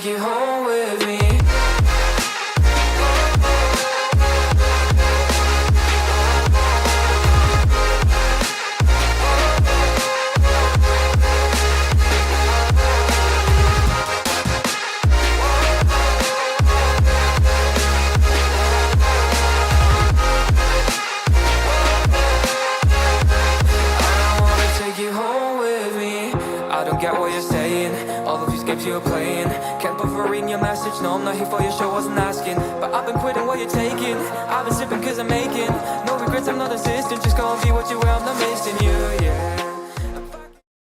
take you home with me. I don't get what you're saying, all of these games you're playing. Can't bother reading your message, no I'm not here for your show, wasn't asking. But I've been quitting what you're taking, I've been sipping cause I'm making no regrets, I'm not insistent. Just go and be what you were, I'm not missing you,